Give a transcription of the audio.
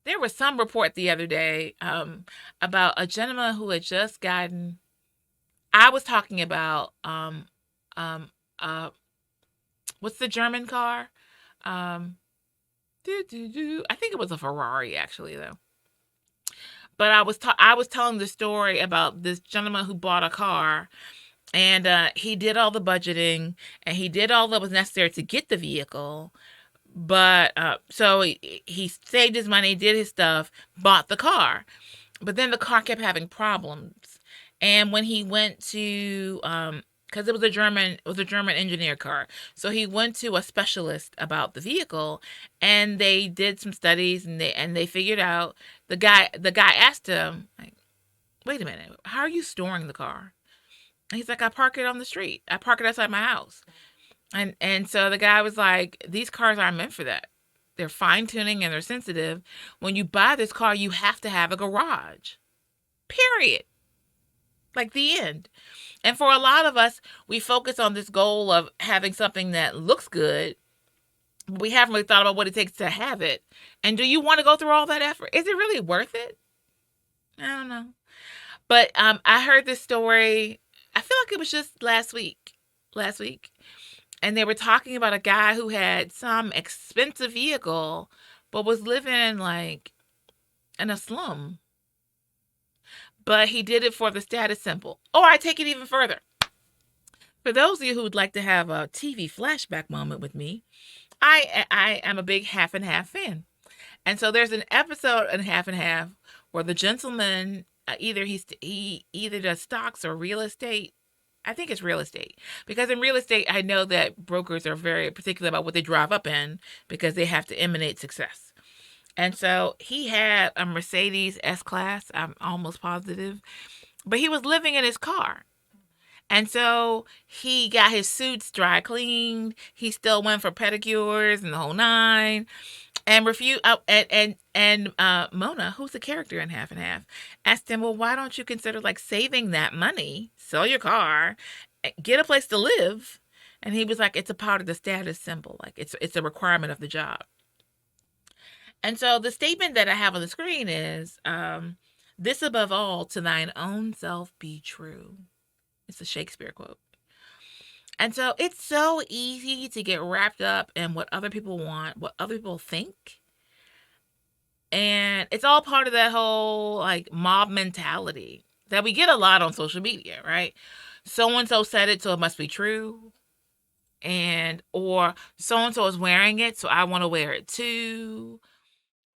there was some report the other day about a gentleman who had just gotten. I was talking about um, uh, what's the German car? Um, I think it was a Ferrari, actually, though. But I was telling the story about this gentleman who bought a car, and he did all the budgeting, and he did all that was necessary to get the vehicle. But so he saved his money, did his stuff, bought the car. But then the car kept having problems. And when he went to because it was a German engineer car. So he went to a specialist about the vehicle, and they did some studies, and they figured out. The guy asked him, like, "Wait a minute, how are you storing the car?" And he's like, "I park it on the street. I park it outside my house." And so the guy was like, "These cars aren't meant for that. They're fine tuning and they're sensitive. When you buy this car, you have to have a garage. Period." Like, the end. And for a lot of us, we focus on this goal of having something that looks good. But we haven't really thought about what it takes to have it. And do you want to go through all that effort? Is it really worth it? I don't know. But I heard this story. I feel like it was just last week. Last week. And they were talking about a guy who had some expensive vehicle, but was living in, like, in a slum. But he did it for the status symbol. Or I take it even further. For those of you who would like to have a TV flashback moment with me, I am a big Half and Half fan. And so there's an episode in Half and Half where the gentleman he either does stocks or real estate. I think it's real estate, because in real estate I know that brokers are very particular about what they drive up in, because they have to emanate success. And so he had a Mercedes S Class, I'm almost positive, but he was living in his car. And so he got his suits dry cleaned. He still went for pedicures and the whole nine. And refuse. Mona, who's the character in Half and Half, asked him, "Well, why don't you consider, like, saving that money, sell your car, get a place to live?" And he was like, "It's a part of the status symbol. Like, it's a requirement of the job." And so the statement that I have on the screen is, "This above all, to thine own self be true." It's a Shakespeare quote. And so it's so easy to get wrapped up in what other people want, what other people think. And it's all part of that whole, like, mob mentality that we get a lot on social media, right? So and so said it, so it must be true. And or so and so is wearing it, so I want to wear it too.